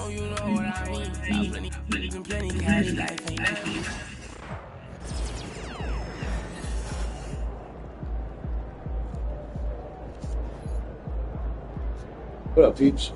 know you know what I mean. Got plenty cash, life ain't nothing. What up, peeps?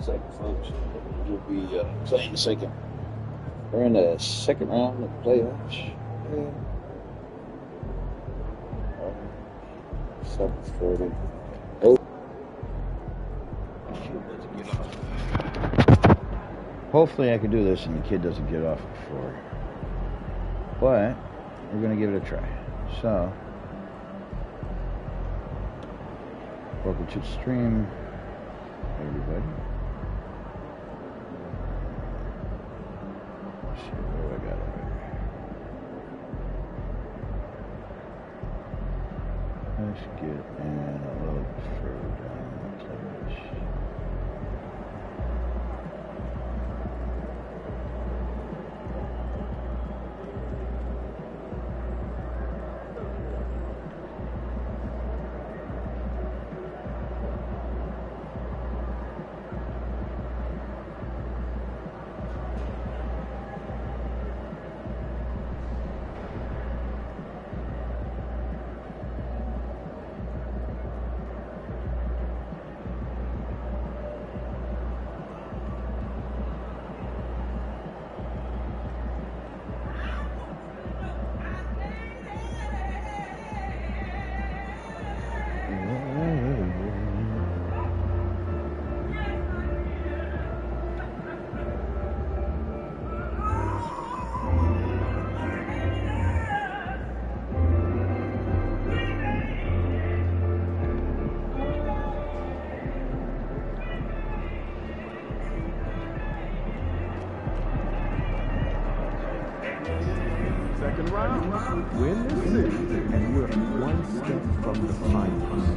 Second, folks. We'll be playing the second. We're in the second round of the playoffs. 7:30. Oh. Hopefully I can do this and the kid doesn't get off before. But we're going to give it a try. So, welcome to the stream, everybody. Let's see what I got over here. Let's get in a little further down the page. Second round, win the city, and we're one step from the finals.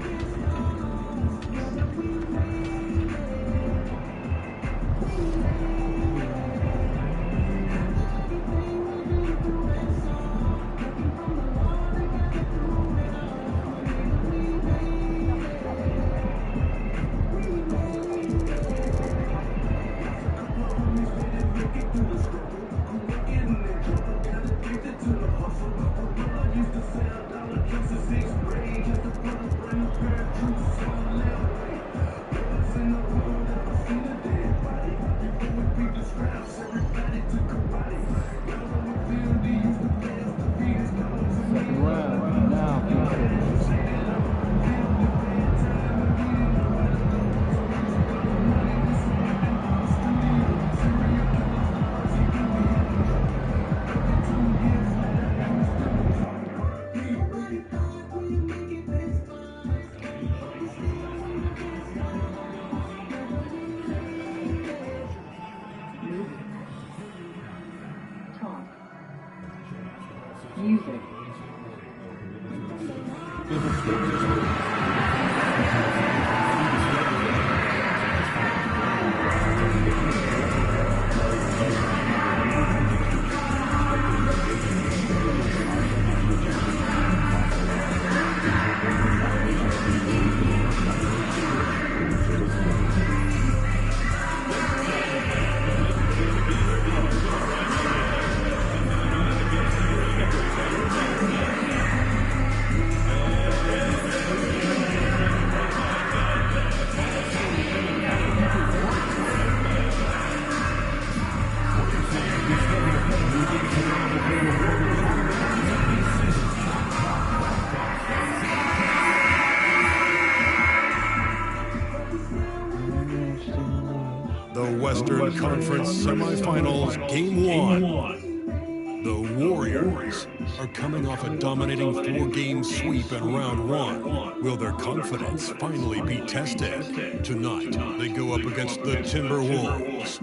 The Western Conference Semifinals, Game 1. The Warriors are coming off a dominating 4-game sweep in round 1. Will their confidence finally be tested? Tonight, they go up against the Timberwolves.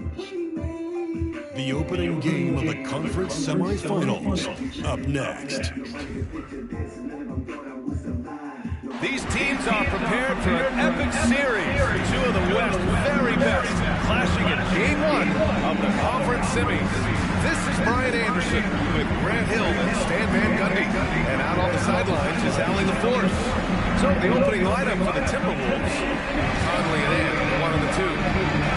The opening game of the conference semifinals up next. These teams are prepared for an epic series. Two of the West's very best clashing in Game 1 of the conference semis. This is Brian Anderson with Grant Hill and Stan Van Gundy. And out on the sidelines is Allie LaForce. So the opening lineup for the Timberwolves. Conley and Ant, one of the two.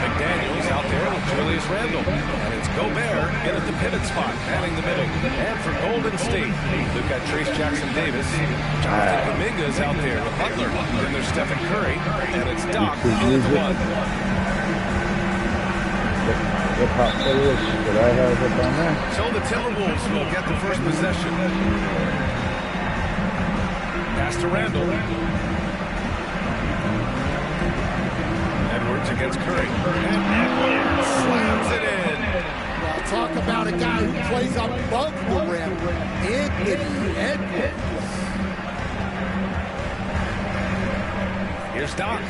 McDaniels out there with Julius Randle. And it's Gobert in at the pivot spot, manning the middle. And for Golden State, they've got Trace Jackson-Davis. Jonathan Kuminga's out there with Butler. Then there's Stephen Curry. And it's Doc in at the 1. What hot players that I have up on there? So the Timberwolves will get the first possession. Pass to Randle. Edwards against Curry. And Edwards slams it in. Well, talk about a guy who plays above the rim. Anthony Edwards. Here's Doc.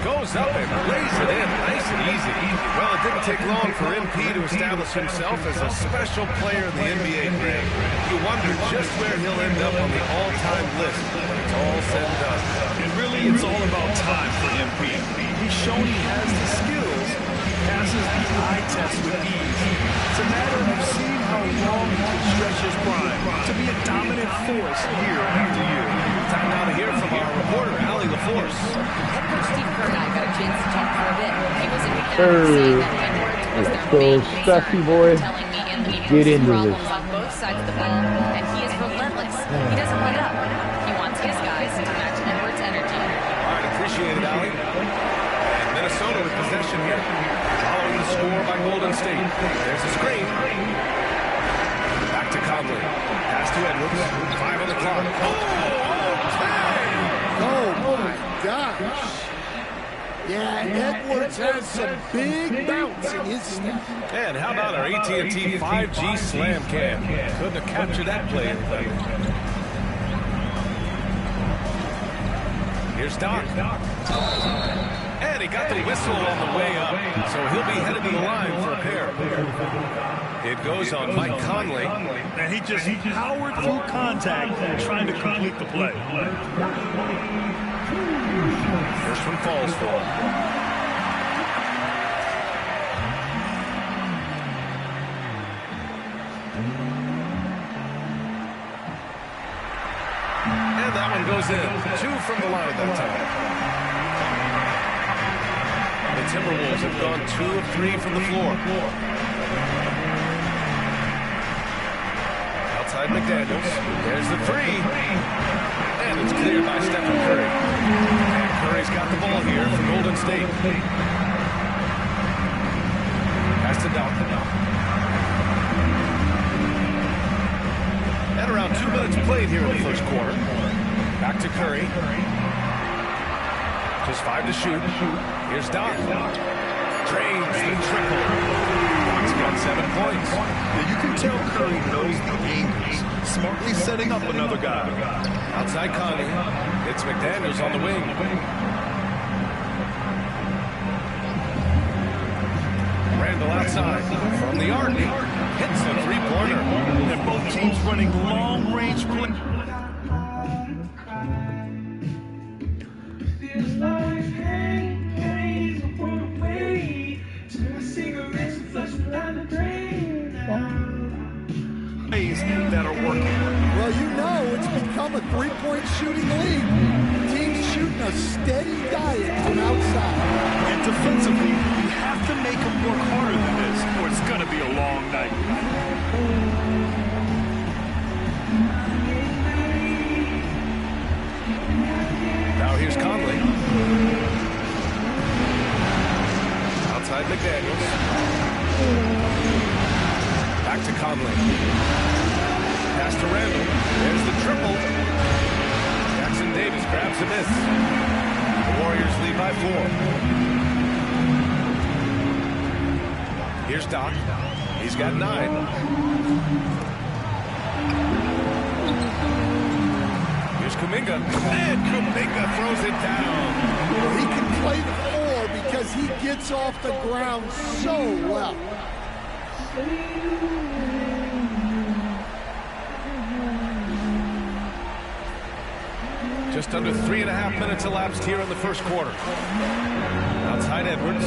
Goes up and lays it in, nice and easy. Well, it didn't take long for MP to establish himself as a special player in the NBA grade. You wonder just where he'll end up on the all-time list when it's all said and done. And really, it's all about time for MP. He's shown he has the skills. He passes the eye test with ease. It's a matter of seeing how long he can stretch his prime to be a dominant force year after year. Time now to hear from our reporter, Allie LaForce. Head coach Steve Kerr and I got a chance to talk for a bit. He was saying that Edwards was their main Stuffy concern, boy. telling me MP Get has into problems this. on both sides of the ball, and he is relentless. He doesn't let up. He wants his guys to match Edwards' energy. All right, appreciate it, Allie. And Minnesota with possession here. Following the score by Golden State. There's a screen. Back to Conley. Pass to Edwards. 5 on the clock. Oh my gosh. Yeah, Edwards has some big bounce in his step. And how about our AT&T 5G Slam Cam? Couldn't have captured that play any better. Here's Doc. And he got the whistle on the way up, so he'll be headed to the line for a pair. It goes on Mike Conley. And he just powered through contact trying to complete the play. First one falls for him. And that one goes in. 2 from the line that time. The Timberwolves have gone 2 of 3 from the floor. Outside McDaniels. There's the 3. And it's cleared by Stephen Curry. And Curry's got the ball here for Golden State. Pass to Doc. And around 2 minutes played here in the first quarter. Back to Curry. Just 5 to shoot. Here's Doc. Drains the triple. Doc's got 7 points. Yeah, you can tell Curry knows the angles. Smartly setting up another guy. Outside Conley. It's McDaniels on the wing. Randle outside. From the arc. Hits the three-pointer. And both teams running long-range play. That are working. Well, you know it's become a three-point shooting league. Teams shooting a steady diet from outside. And defensively, you have to make them work harder than this, or it's going to be a long night. Now here's Conley. Outside McDaniels. Back to Conley. Pass to Randle. There's the triple. Jackson-Davis grabs a miss. The Warriors lead by 4. Here's Doc. He's got 9. Here's Kuminga. And Kuminga throws it down. He can play the 4 because he gets off the ground so well. Just under 3.5 minutes elapsed here in the first quarter. Outside Edwards.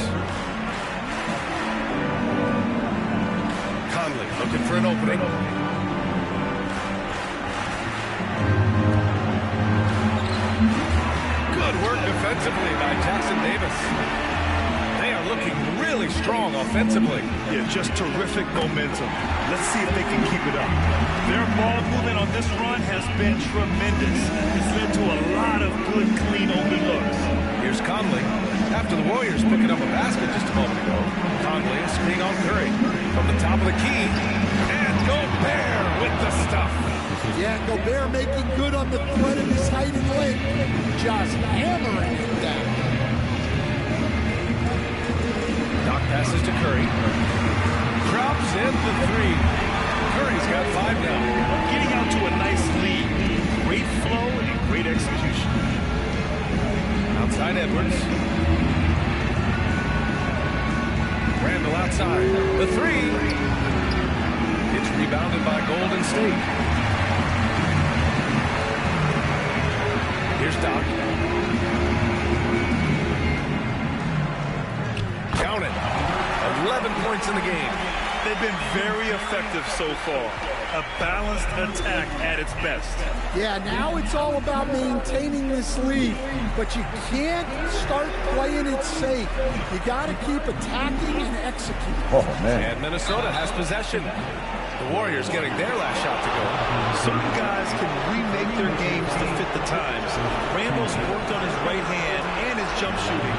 Conley looking for an opening. Good work defensively by Jackson Davis. They are looking really strong offensively. Yeah, just terrific momentum. Let's see if they can keep it up. Their ball movement on this run has been tremendous. It's led to a lot of good, clean, open looks. Here's Conley. After the Warriors picking up a basket just a moment ago. Conley, a screen on Curry. From the top of the key. And Gobert with the stuff. Yeah, Gobert making good on the threat of his height and length. Just hammering it down. Doc passes to Curry. Drops in the 3. Curry's got 5 now. Getting out to a nice lead. Great flow and great execution. Outside Edwards. Randall outside. The 3. It's rebounded by Golden State. Here's Doc. Count it. 11 points in the game. They've been very effective so far. A balanced attack at its best. Yeah, now it's all about maintaining this lead, but you can't start playing it safe. You got to keep attacking and executing. Oh, man. And Minnesota has possession. The Warriors getting their last shot to go. Certain guys can remake their games to fit the times. Randall's worked on his right hand and his jump shooting.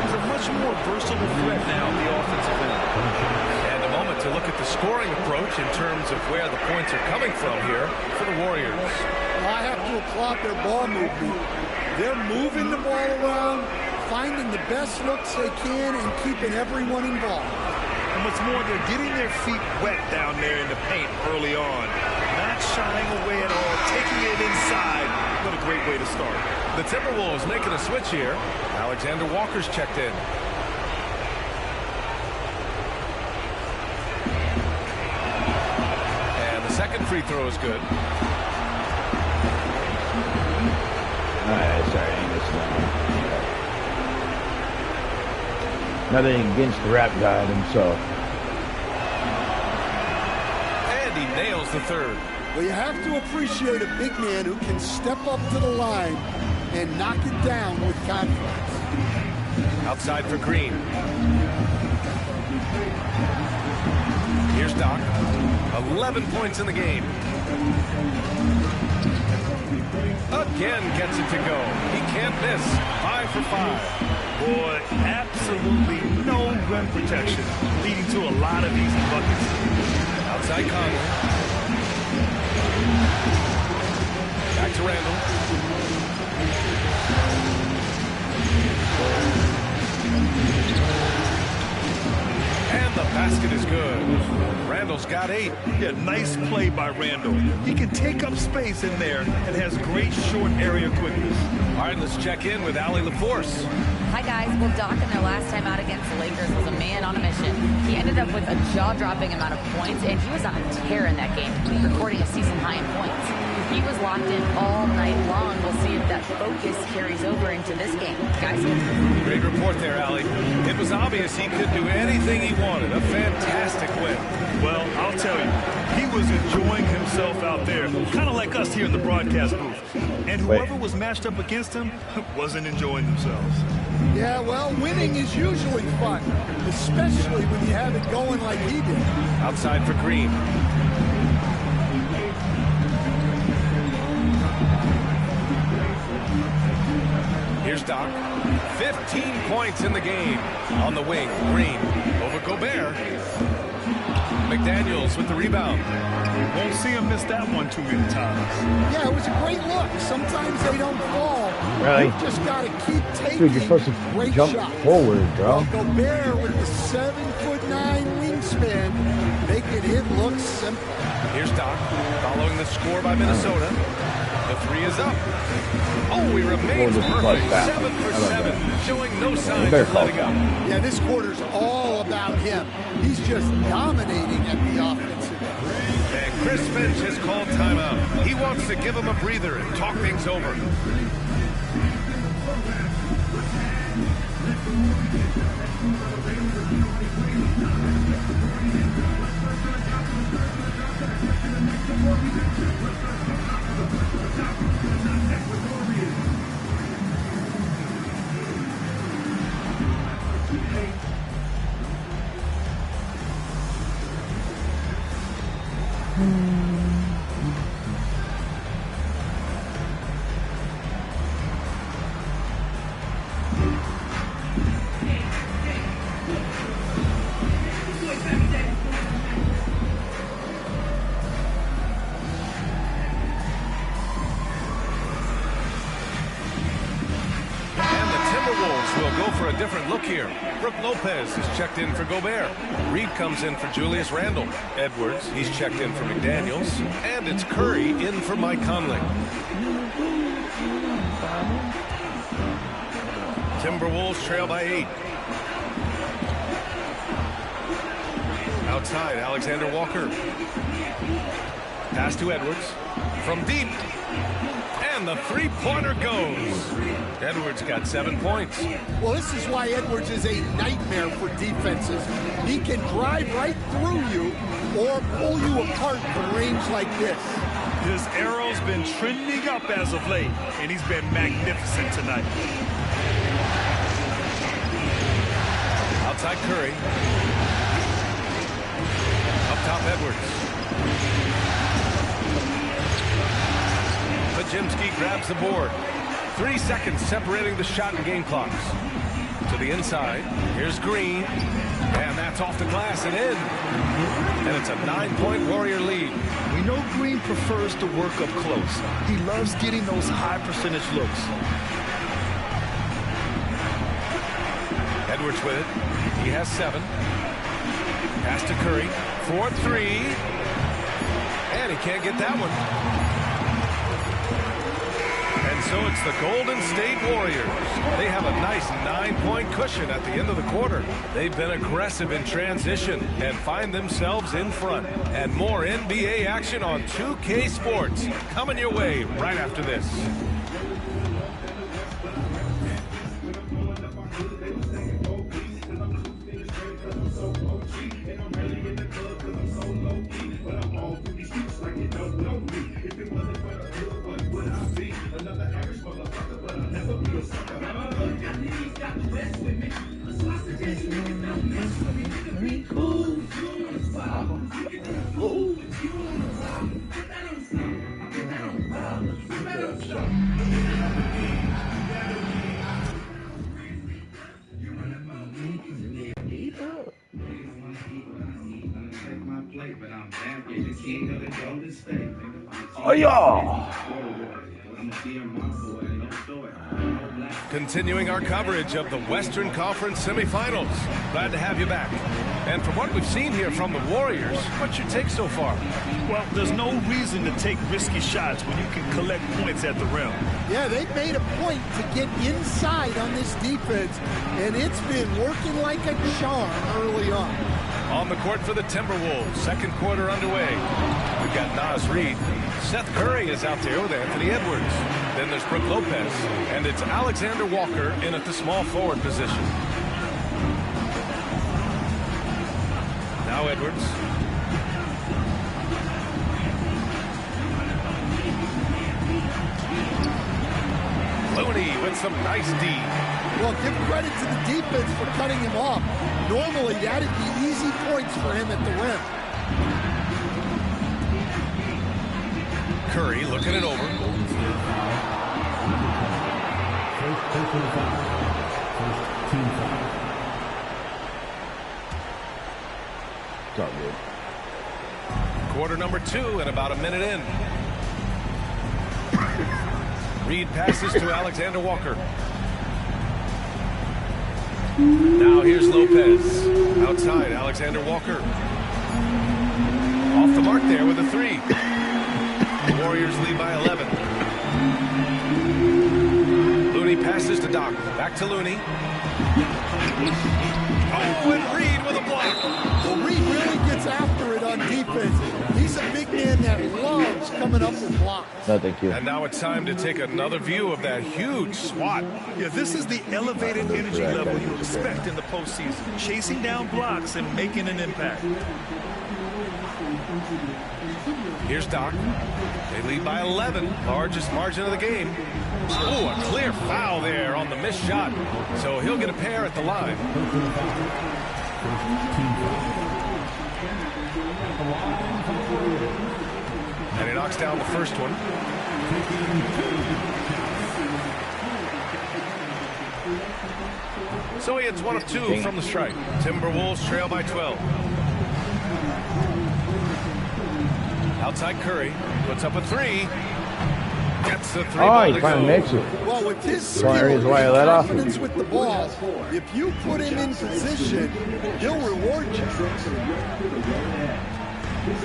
He's a much more versatile threat now on the offensive end. And a moment to look at the scoring approach in terms of where the points are coming from here for the Warriors. Well, I have to applaud their ball movement. They're moving the ball around, finding the best looks they can, and keeping everyone involved. And what's more, they're getting their feet wet down there in the paint early on. Not shying away at all, taking it inside. What a great way to start. The Timberwolves making a switch here. Alexander Walker's checked in. And the second free throw is good. All right, sorry, I missed that. Nothing against the rap god himself. And he nails the 3rd. Well, you have to appreciate a big man who can step up to the line and knock it down with confidence. Outside for Green. Here's Doc. 11 points in the game. Again gets it to go. He can't miss. 5 for 5. Boy, absolutely no rim protection, leading to a lot of easy buckets. Outside Conley. Back to Randall. And the basket is good. Randall's got 8. Yeah, nice play by Randall. He can take up space in there and has great short area quickness. All right, let's check in with Allie LaForce. Hi, guys. Well, Doc, in their last time out against the Lakers, was a man on a mission. He ended up with a jaw-dropping amount of points, and he was on a tear in that game, recording a season high in points. He was locked in all night long. We'll see if that focus carries over into this game. Guys? Great report there, Allie. It was obvious he could do anything he wanted. A fantastic win. Well, I'll tell you, he was enjoying himself out there, kind of like us here in the broadcast booth. And whoever was matched up against him wasn't enjoying themselves. Yeah, well, winning is usually fun, especially when you have it going like he did. Outside for Green. Here's Doc. 15 points in the game. On the wing, Green over Gobert. McDaniels with the rebound. Won't see him miss that one too many times. Yeah, it was a great look. Sometimes they don't fall. Really? You just got to keep taking Dude, you're supposed to great jump shots. forward, bro. Well, Gobert with the 7'9" wingspan making it look simple. Here's Doc, following the score by Minnesota. The three is up. Oh, he remains perfect. 7 for 7, showing no signs of letting up. Yeah, this quarter's all about him. He's just dominating at the offensive end. And Chris Finch has called timeout. He wants to give him a breather and talk things over. Different look here. Brook Lopez is checked in for Gobert. Reed comes in for Julius Randle. Edwards, he's checked in for McDaniels. And it's Curry in for Mike Conley. Timberwolves trail by 8. Outside, Alexander Walker. Pass to Edwards. From deep. And the three-pointer goes. Edwards got 7 points. Well, this is why Edwards is a nightmare for defenses. He can drive right through you or pull you apart from range like this. This arrow's been trending up as of late, and he's been magnificent tonight. Outside Curry. Up top Edwards. Podziemski grabs the board. 3 seconds separating the shot and game clocks. To the inside. Here's Green. And that's off the glass and in. And it's a 9-point Warrior lead. We know Green prefers to work up close. He loves getting those high percentage looks. Edwards with it. He has 7. Pass to Curry. 4-3. And he can't get that one. And so it's the Golden State Warriors. They have a nice 9-point cushion at the end of the quarter. They've been aggressive in transition and find themselves in front. And more NBA action on 2K Sports coming your way right after this. Oh, yeah. Continuing our coverage of the Western Conference semifinals. Glad to have you back. And from what we've seen here from the Warriors, what's your take so far? Well, there's no reason to take risky shots when you can collect points at the rim. Yeah, they've made a point to get inside on this defense, and it's been working like a charm early on. On the court for the Timberwolves, second quarter underway. We've got Naz Reid. Seth Curry is out there with Anthony Edwards. Then there's Brook Lopez, and it's Alexander Walker in at the small forward position. Now Edwards. Looney with some nice D. Well, give credit to the defense for cutting him off. Normally, that'd be easy points for him at the rim. Curry looking it over. It's all good. Quarter number 2 and about a minute in. Reed passes to Alexander Walker. Now here's Lopez. Outside, Alexander Walker. Gobert with a 3. The Warriors lead by 11. Looney passes to Doc. Back to Looney. Oh, and Reed with a block. Well, Reed really gets after it on defense. He's a big man that loves coming up with blocks. No, thank you. And now it's time to take another view of that huge swat. Yeah, this is the elevated energy level you expect in the postseason. Chasing down blocks and making an impact. Here's Doc. They lead by 11, largest margin of the game. Oh, a clear foul there on the missed shot. So he'll get a pair at the line. And he knocks down the first one. So he hits 1 of 2 from the strike. Timberwolves trail by 12. Outside Curry, puts up a 3. Gets the 3. Oh, he finally makes it. Well, with his skill Why and I let off. confidence with the ball, if you put him in position, he'll reward you.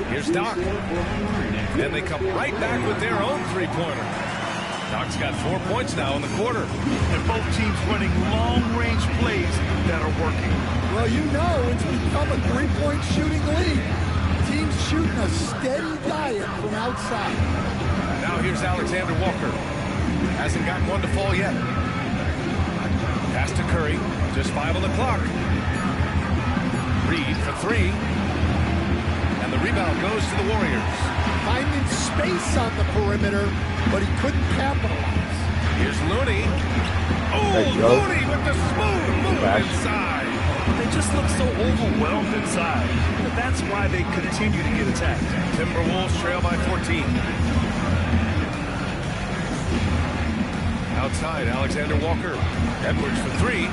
Here's Doc. And they come right back with their own 3-pointer. Doc's got 4 points now in the quarter. And both teams running long-range plays that are working. Well, you know it's become a 3-point shooting league. Teams shooting a steady diet from outside. Now here's Alexander Walker. Hasn't gotten one to fall yet. Pass to Curry. Just 5 on the clock. Reed for 3. And the rebound goes to the Warriors. Finding space on the perimeter, but he couldn't capitalize. Here's Looney. Oh, Looney with the smooth move inside. They just look so overwhelmed inside. That's why they continue to get attacked. Timberwolves trail by 14. Outside, Alexander Walker. Edwards for 3.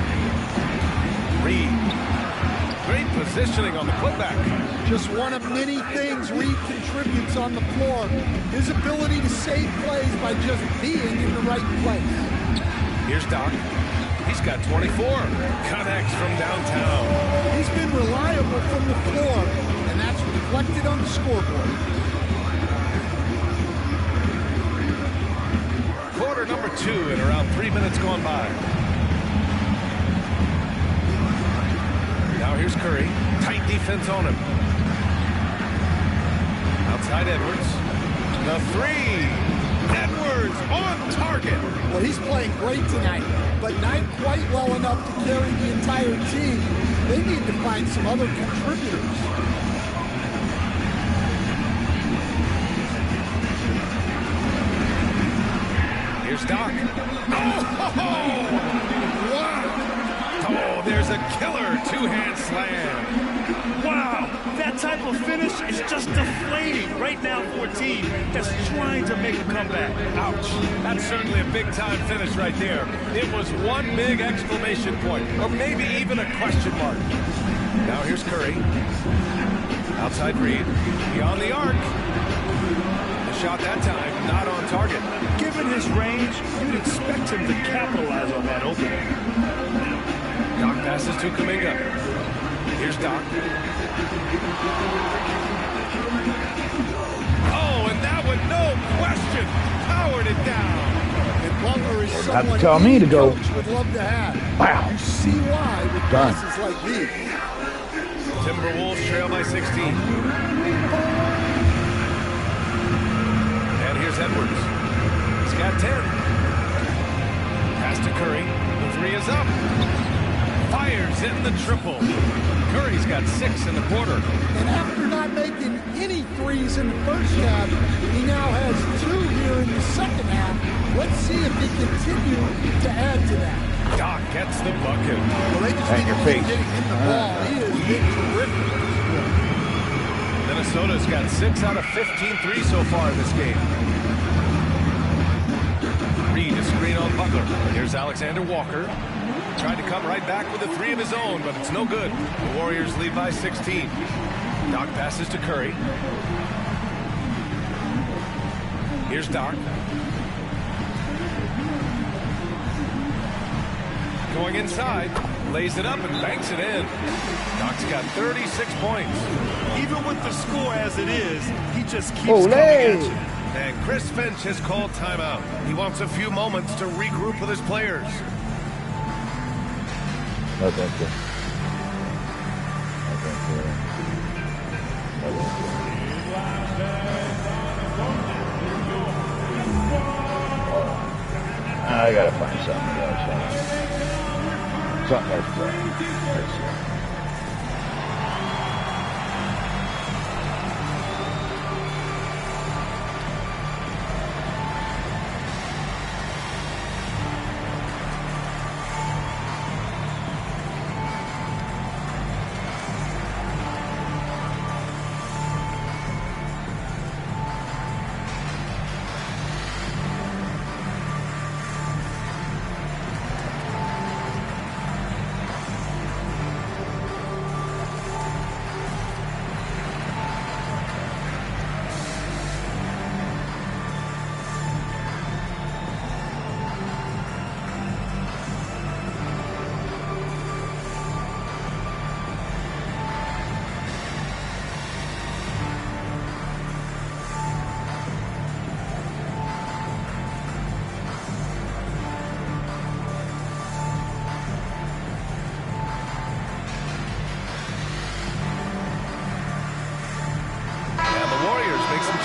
Reed. Great positioning on the putback. Just one of many things Reed contributes on the floor. His ability to save plays by just being in the right place. Here's Doc. He's got 24. Connects from downtown. He's been reliable from the floor, and that's reflected on the scoreboard. Quarter number 2 and around 3 minutes gone by. Now here's Curry. Tight defense on him. Outside Edwards. The 3. Edwards on target. Well, he's playing great tonight, but not quite well enough to carry the entire team. They need to find some other contributors. Here's Doc. Oh, wow. Oh, there's a killer 2-hand slam. Wow, that type of finish is just deflating right now for a team that's trying to make a comeback. Ouch. That's certainly a big-time finish right there. It was one big exclamation point, or maybe even a question mark. Now here's Curry. Outside Reed. Beyond the arc. The shot that time, not on target. Given his range, you'd expect him to capitalize on that opening. Doc passes to Kuminga. Here's Doc. Oh, and that one, no question, powered it down. And Butler is Have to someone tell me any to go. coach would love to have. Wow. You see why with Done. passes like these. Timberwolves trail by 16. And here's Edwards. He's got 10. Pass to Curry. The 3 is up. Fires in the triple. Curry's got 6 in the quarter. And after not making any threes in the first half, he now has 2 here in the second half. Let's see if he continue to add to that. Doc gets the bucket. Well, they just At need your to face. keep getting him the ball. He has been terrific. Minnesota's got 6 out of 15 threes so far in this game. Reed a screen on Butler. Here's Alexander Walker. Tried to come right back with a 3 of his own, but it's no good. The Warriors lead by 16. Doc passes to Curry. Here's Doc. Going inside. lays it up and banks it in. Doc's got 36 points. Even with the score as it is, he just keeps Olé. coming at you. And Chris Finch has called timeout. He wants a few moments to regroup with his players. No, thank you. No, thank you. No, thank you. I gotta find something else. Something else. Let's see.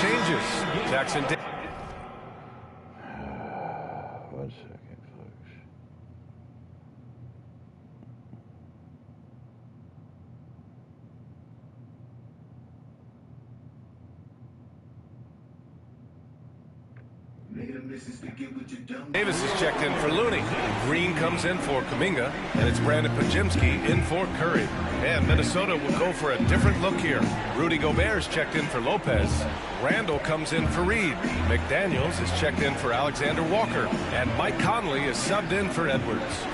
Changes. Jackson. 1 second, folks. Davis is checked in for Looney. Green comes in for Kuminga, and it's Brandon Podziemski in for Curry. And Minnesota will go for a different look here. Rudy Gobert is checked in for Lopez. Randall comes in for Reed. McDaniels is checked in for Alexander Walker. And Mike Conley is subbed in for Edwards.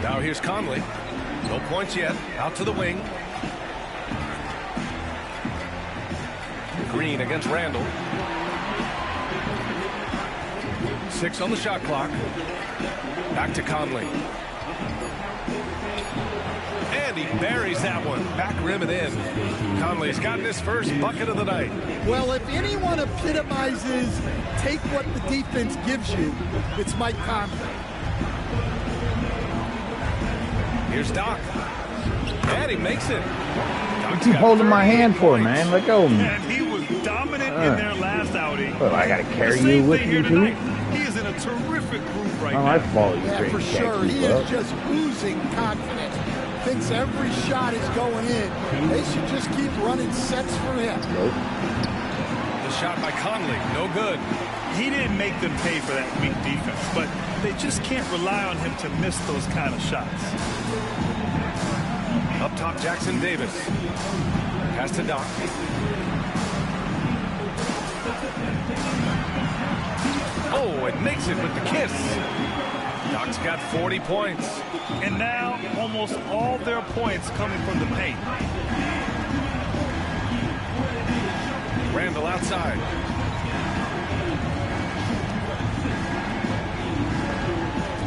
Now here's Conley. No points yet. Out to the wing. Green against Randall. 6 on the shot clock. Back to Conley. And he buries that one. Back rim and in. Conley's gotten his first bucket of the night. Well, if anyone epitomizes take what the defense gives you, it's Mike Conley. Here's Doc. And he makes it. Doc's Keep got holding my 38 hand for, points. man. Let go of me. And he was dominant in their last outing. Well, I gotta carry The same you with thing me here too. tonight. He is in a terrific group right Oh, now. I follow you. Yeah, straight for and sure. catch He you, bro. is just oozing confidence. Thinks every shot is going in. They should just keep running sets for him. Nope. The shot by Conley. No good. He didn't make them pay for that weak defense, but they just can't rely on him to miss those kind of shots. Up top, Jackson Davis. Pass to Doc. Oh, it makes it with the kiss. Doc's got 40 points. And now, almost all their points coming from the paint. Randall outside.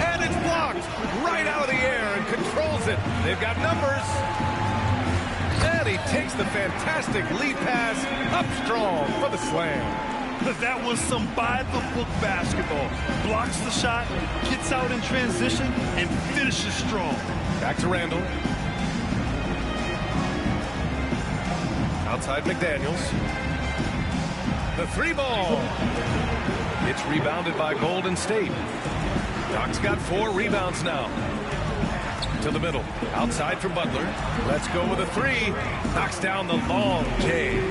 And it's blocked right out of the air and controls it. They've got numbers. And he takes the fantastic lead pass up strong for the slam. That was some by-the-book basketball. Blocks the shot, gets out in transition, and finishes strong. Back to Randall. Outside McDaniels. The 3 ball. It's rebounded by Golden State. Doc's got 4 rebounds now. To the middle. Outside for Butler. Let's go with a 3. Knocks down the long J.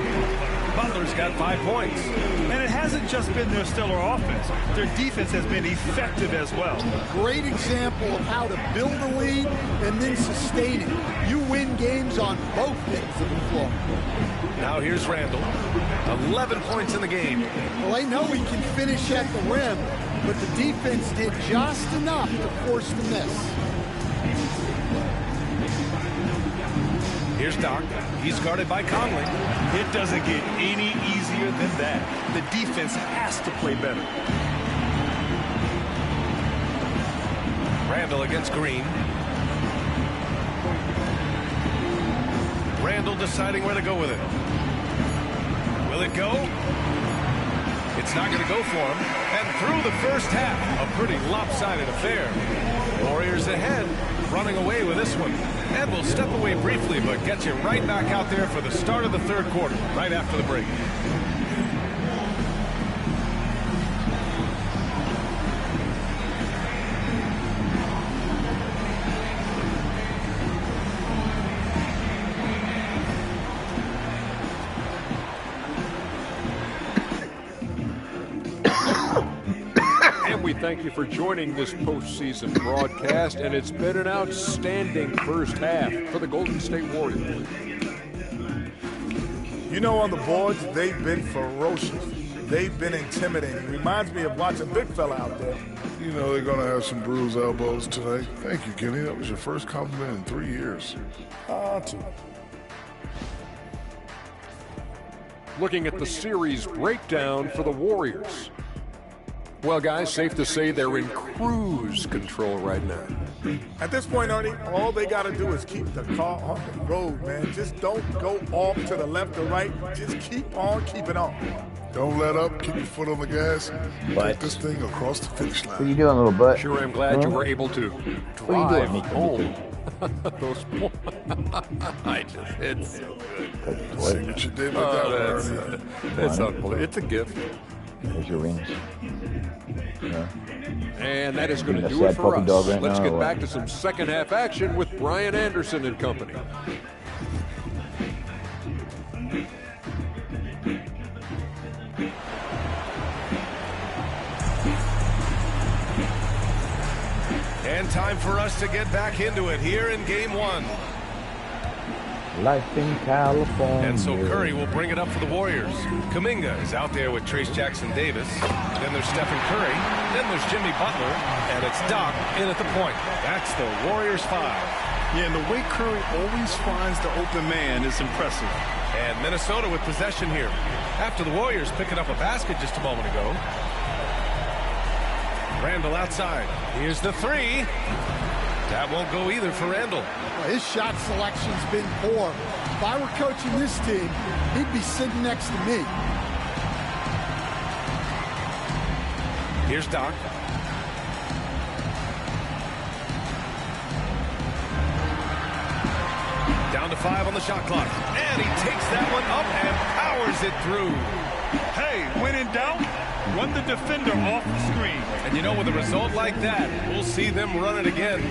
Butler's got 5 points. And it hasn't just been their stellar offense. Their defense has been effective as well. Great example of how to build a lead and then sustain it. You win games on both ends of the floor. Now here's Randall. 11 points in the game. Well, they know he can finish at the rim, but the defense did just enough to force the miss. Here's Doc. He's guarded by Conley. It doesn't get any easier than that. The defense has to play better. Randall against Green. Randall deciding where to go with it. Will it go? It's not going to go for him. And through the first half, a pretty lopsided affair. Warriors ahead, running away with this one. And we'll step away briefly, but get you right back out there for the start of the third quarter, right after the break. Thank you for joining this postseason broadcast, and it's been an outstanding first half for the Golden State Warriors. You know, on the boards, they've been ferocious. They've been intimidating. Reminds me of watching big fella out there. You know, they're going to have some bruised elbows tonight. Thank you, Kenny. That was your first compliment in 3 years. Two. Looking at the series breakdown for the Warriors. Well, guys, safe to say they're in cruise control right now. At this point, Ernie, all they got to do is keep the car on the road, man. Just don't go off to the left or right. Just keep on keeping on. Don't let up. Keep your foot on the gas. What? Take this thing across the finish line. What are you doing, little butt? Sure, I'm glad you were able to drive home. Those it's so good. See what you did with that, Ernie. It's unbelievable. It's a gift. There's your rings. Yeah. And that is going to do it for us. Let's get back to some second half action with Brian Anderson and company. And time for us to get back into it here in game one. Life in California. And so Curry will bring it up for the Warriors. Kuminga is out there with Trayce Jackson-Davis. Then there's Stephen Curry. Then there's Jimmy Butler. And it's Doc in at the point. That's the Warriors 5. Yeah, and the way Curry always finds the open man is impressive. And Minnesota with possession here. After the Warriors picking up a basket just a moment ago. Randall outside. Here's the three. That won't go either for Randall. Well, his shot selection's been poor. If I were coaching this team, he'd be sitting next to me. Here's Doc. Down to 5 on the shot clock. And he takes that one up and powers it through. Hey, when in doubt, run the defender off the screen. And you know, with a result like that, we'll see them run it again.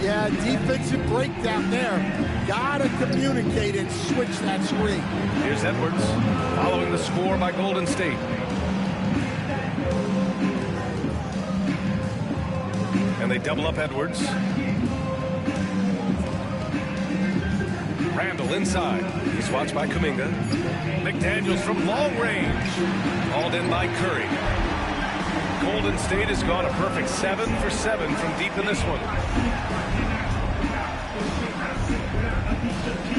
Yeah, defensive breakdown there. Gotta communicate and switch that screen. Here's Edwards, following the score by Golden State. And they double up Edwards. Randall inside. He's watched by Kuminga. McDaniels from long range. Called in by Curry. Golden State has gone a perfect 7 for 7 from deep in this one.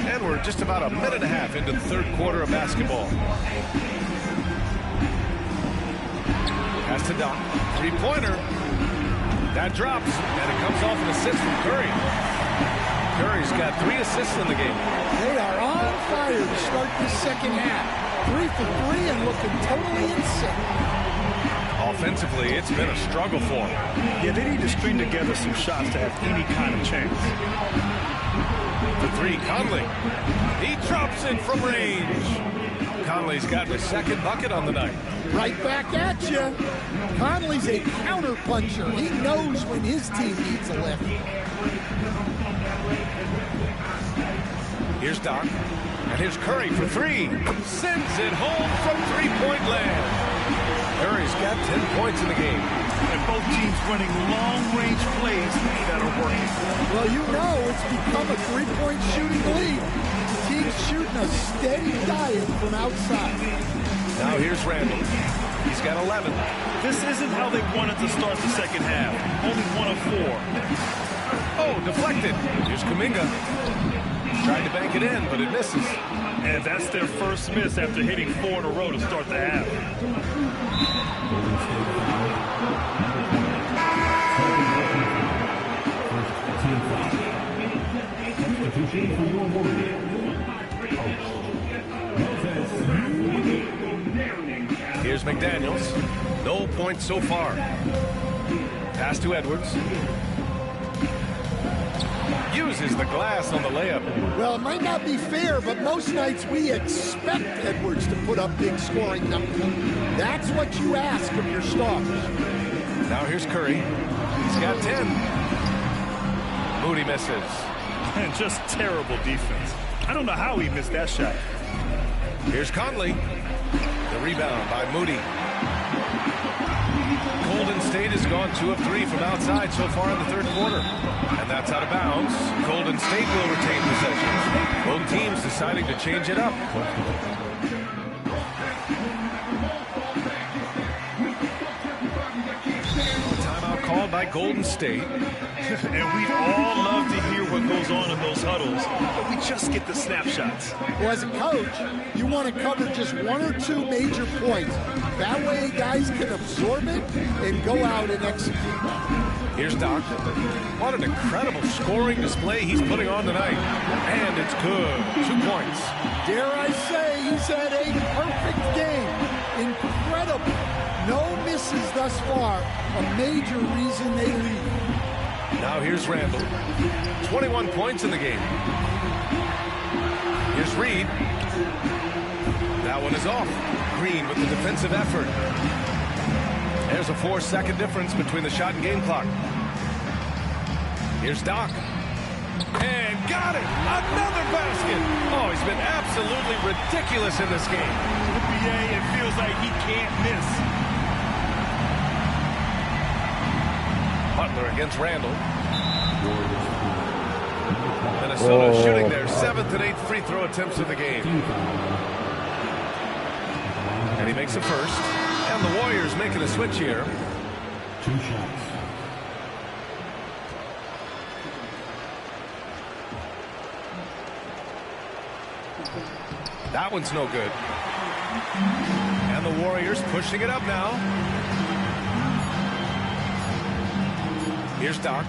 And we're just about a minute and a half into the third quarter of basketball. Pass to Doc. Three-pointer. That drops, and it comes off an assist from Curry. Curry's got 3 assists in the game. They are on fire to start the second half. 3 for 3 and looking totally in sync. Offensively, it's been a struggle for them. Yeah, they need to string together some shots to have any kind of chance. The 3, Conley. He drops it from range. Conley's got the second bucket on the night. Right back at you. Conley's a counter puncher. He knows when his team needs a lift. Here's Doc. And here's Curry for 3. Sends it home from three-point land. Curry's got 10 points in the game. And both teams running long-range plays that are working. Well, you know it's become a three-point shooting lead. The team's shooting a steady diet from outside. Now here's Randall. He's got 11. This isn't how they wanted to start the second half. Only 1 of 4. Oh, deflected. Here's Kuminga. Tried to bank it in, but it misses. And that's their first miss after hitting 4 in a row to start the half. Here's McDaniels. No points so far. Pass to Edwards. Uses the glass on the layup. Well, it might not be fair, but most nights we expect Edwards to put up big scoring numbers. That's what you ask of your stars. Now here's Curry. He's got 10. Moody misses. And just terrible defense. I don't know how he missed that shot. Here's Conley. The rebound by Moody. Golden State has gone 2 of 3 from outside so far in the third quarter. And that's out of bounds. Golden State will retain possession. Both teams deciding to change it up. Timeout called by Golden State. And we'd all love to hear what goes on in those huddles, but we just get the snapshots. Well, as a coach, you want to cover just 1 or 2 major points. That way guys can absorb it and go out and execute. Here's Doc. What an incredible scoring display he's putting on tonight. And it's good. 2 points. Dare I say he's had a perfect game. Incredible. No misses thus far. A major reason they lead. Now here's Randall. 21 points in the game. Here's Reed. That one is off. Green with the defensive effort. There's a 4-second difference between the shot and game clock. Here's Doc. And got it! Another basket! Oh, he's been absolutely ridiculous in this game. NBA, it feels like he can't miss. Butler against Randall. Minnesota shooting their 7th and 8th free throw attempts of the game. And he makes a first. And the Warriors making a switch here. 2 shots. That one's no good. And the Warriors pushing it up now. Here's Doc.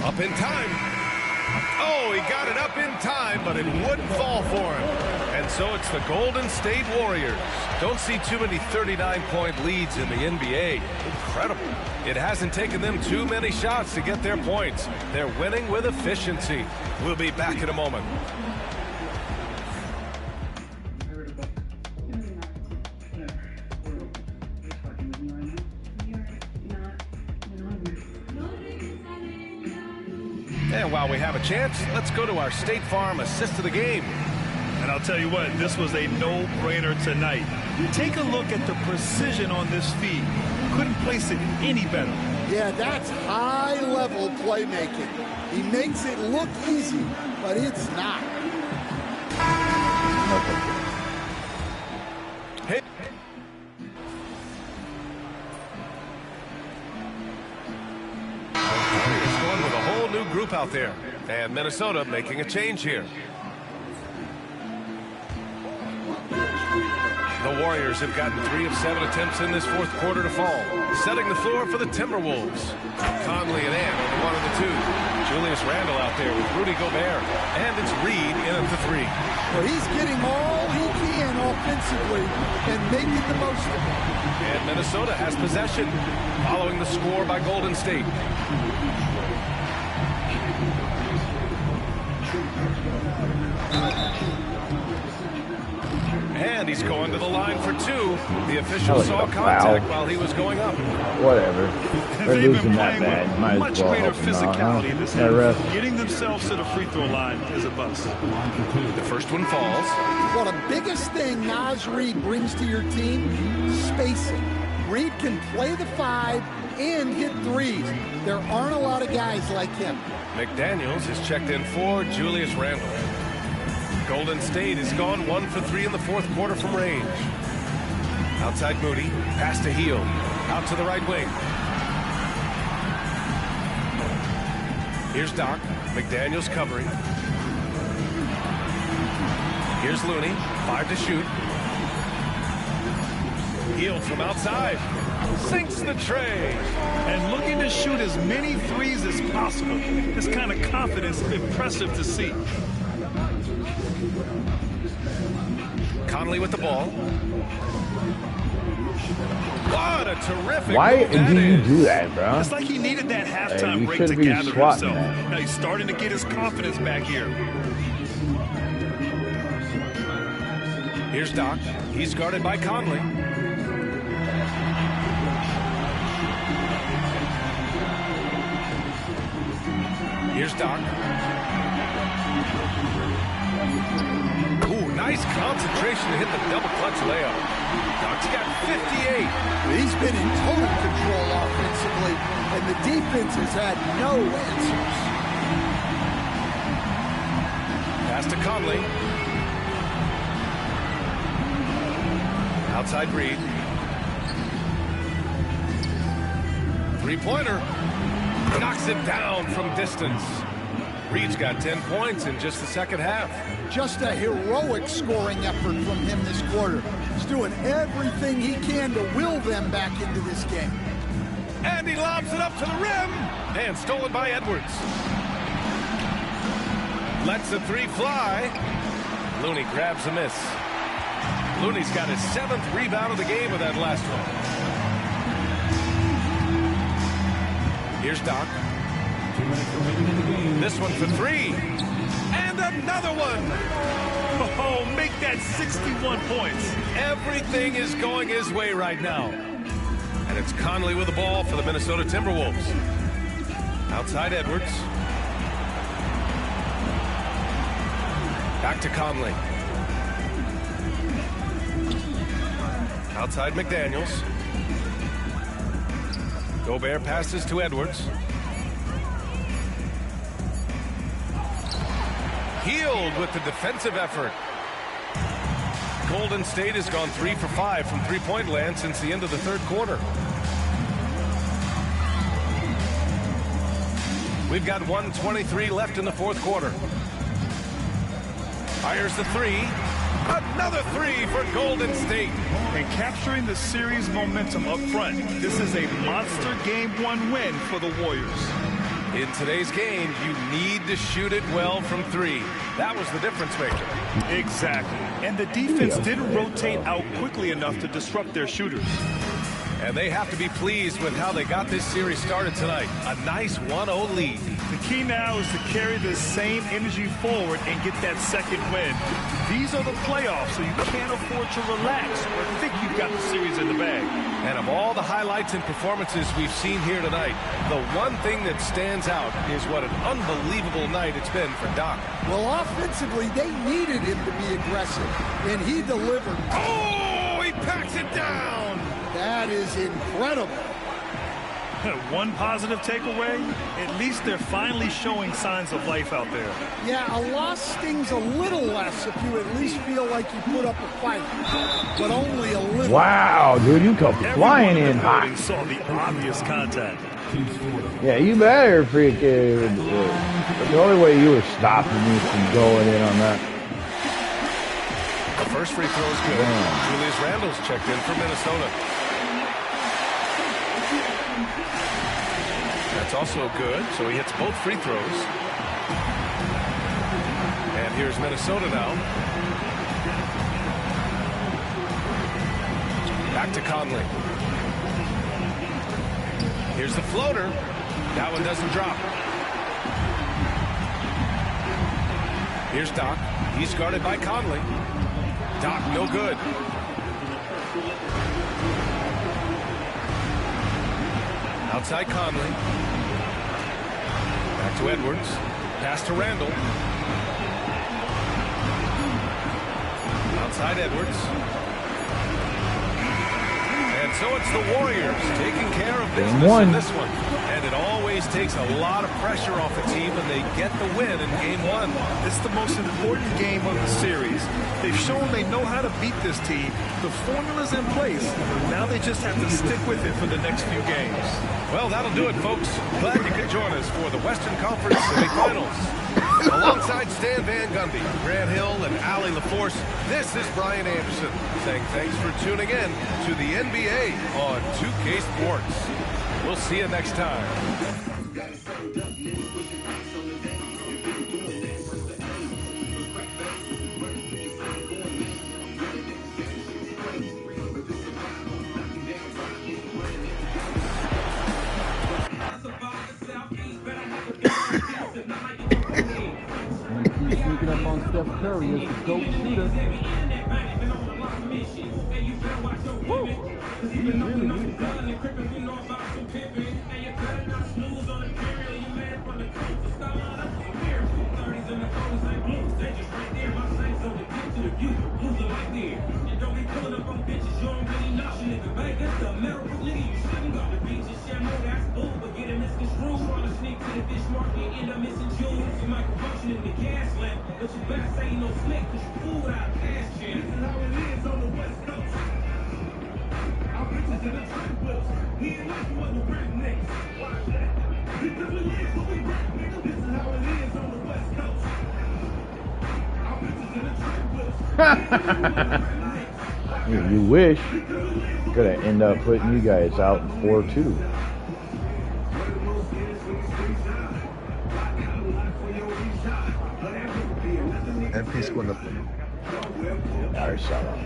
Up in time. Oh, he got it up in time, but it wouldn't fall for him. And so it's the Golden State Warriors. Don't see too many 39-point leads in the NBA. Incredible. It hasn't taken them too many shots to get their points. They're winning with efficiency. We'll be back in a moment. And while we have a chance, let's go to our State Farm assist of the game. And I'll tell you what, this was a no-brainer tonight. Take a look at the precision on this feed. Couldn't place it any better. Yeah, that's high-level playmaking. He makes it look easy, but it's not. Hit. It's going with a whole new group out there. And Minnesota making a change here. The Warriors have gotten 3 of 7 attempts in this fourth quarter to fall. Setting the floor for the Timberwolves. Conley and Ant on one of the 2. Julius Randle out there with Rudy Gobert. And it's Reed in at the 3. Well, he's getting all he can offensively and making the most of it. And Minnesota has possession following the score by Golden State. And he's going to the line for 2. The official saw contact while he was going up. Whatever. They're losing that bad. Might as much well greater help them out, physicality. huh? This Yeah, ref. getting themselves to the free throw line is a bust. The first one falls. Well, the biggest thing Naz Reid brings to your team, spacing. Reid can play the 5 and hit 3s. There aren't a lot of guys like him. McDaniels has checked in for Julius Randle. Golden State has gone 1 for 3 in the fourth quarter from range. Outside Moody, pass to Hield. Out to the right wing. Here's Doc. McDaniels covering. Here's Looney. 5 to shoot. Hield from outside. Sinks the tray. And looking to shoot as many 3s as possible. This kind of confidence is impressive to see. Conley with the ball. What a terrific Why move that do you is. do that, bro? It's like he needed that halftime you break to shouldn't be gather swatting himself. that. Now he's starting to get his confidence back here. Here's Doc. He's guarded by Conley. Here's Doc. Ooh, nice concentration to hit the double clutch layup. Doc's got 58. He's been in total control offensively, and the defense has had no answers. Pass to Conley. Outside Reed. Three-pointer. Knocks it down from distance. Reed's got 10 points in just the second half. Just a heroic scoring effort from him this quarter. He's doing everything he can to will them back into this game. And he lobs it up to the rim. And stolen by Edwards. Lets the three fly. Looney grabs a miss. Looney's got his 7th rebound of the game with that last one. Here's Doc. 2 minutes remaining in the game. This one for 3. And another one. Oh, make that 61 points. Everything is going his way right now. And it's Conley with the ball for the Minnesota Timberwolves. Outside Edwards. Back to Conley. Outside McDaniels. Gobert passes to Edwards. Healed with the defensive effort. Golden State has gone 3 for 5 from three-point land since the end of the third quarter. We've got 1:23 left in the fourth quarter. Fires the three. Another 3 for Golden State. And capturing the series momentum up front. This is a monster Game 1 win for the Warriors. In today's game, you need to shoot it well from 3. That was the difference maker. Exactly. And the defense didn't rotate out quickly enough to disrupt their shooters. And they have to be pleased with how they got this series started tonight. A nice 1-0 lead. The key now is to carry this same energy forward and get that second win. These are the playoffs, so you can't afford to relax or think you've got the series in the bag. And of all the highlights and performances we've seen here tonight, the one thing that stands out is what an unbelievable night it's been for Doc. Well, offensively, they needed him to be aggressive, and he delivered. Oh, he packs it down. That is incredible. One positive takeaway, at least they're finally showing signs of life out there. Yeah, a loss stings a little less if you at least feel like you put up a fight, but only a little. Wow, dude, you come flying in hot. Saw the obvious contact. Yeah, you better freaking. The only way you were stopping me from going in on that. The first free throw is good. Julius Randle's checked in for Minnesota. That's also good, so he hits both free throws. And here's Minnesota now. Back to Conley. Here's the floater. That one doesn't drop. Here's Doc. He's guarded by Conley. Doc, no good. Outside Conley. Back to Edwards. Pass to Randle. Outside Edwards. And so it's the Warriors taking care of business in this one. And it always takes a lot of pressure off a team when they get the win in Game 1. It's the most important game of the series. They've shown they know how to beat this team. The formula's in place. Now they just have to stick with it for the next few games. Well, that'll do it, folks. Glad you could join us for the Western Conference semifinals. Alongside Stan Van Gundy, Grant Hill, and Allie LaForce, this is Brian Anderson saying thanks for tuning in to the NBA on 2K Sports. We'll see you next time. Curry is the GOAT shooter. Woo! He really needed that. You wish. Gonna end up putting you guys out in 4-2. MP's going up. I already saw that.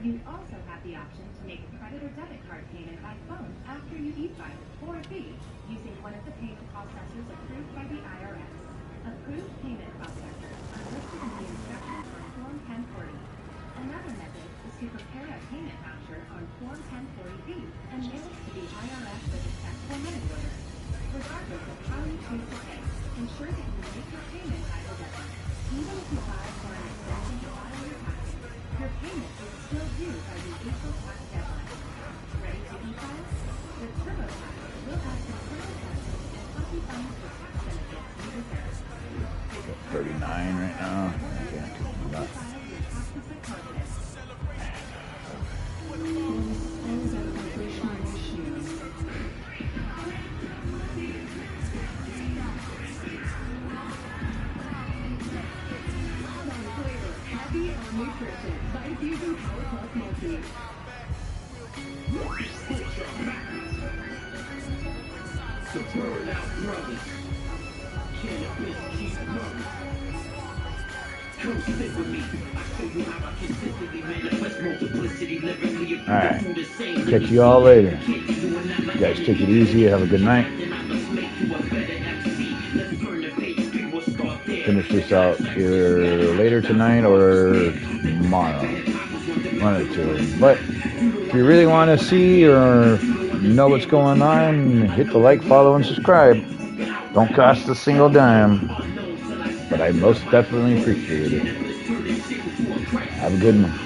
You also have the option to make a credit or debit card payment by phone after you e-file or a fee using one of the payment processors approved by the IRS. Approved payment processors are listed in the instructions on Form 1040. Another method is to prepare a payment voucher on Form 1040B and mail it to the IRS with a check or money order. Regardless of how you choose to pay, ensure that you make your payment by the deadline. Even if you file for an extension to file your taxes, your payment is still due by the April tax deadline. Ready to e-file? The TurboTax will add some criminal taxes and help you find the tax benefits you deserve. 39 right now. Okay. Not. Alright. Catch you all later. You guys take it easy. Have a good night. Finish this out either later tonight or tomorrow. One or two. But if you really want to see or know what's going on, hit the like, follow, and subscribe. Don't cost a single dime, but I most definitely appreciate it. Have a good one.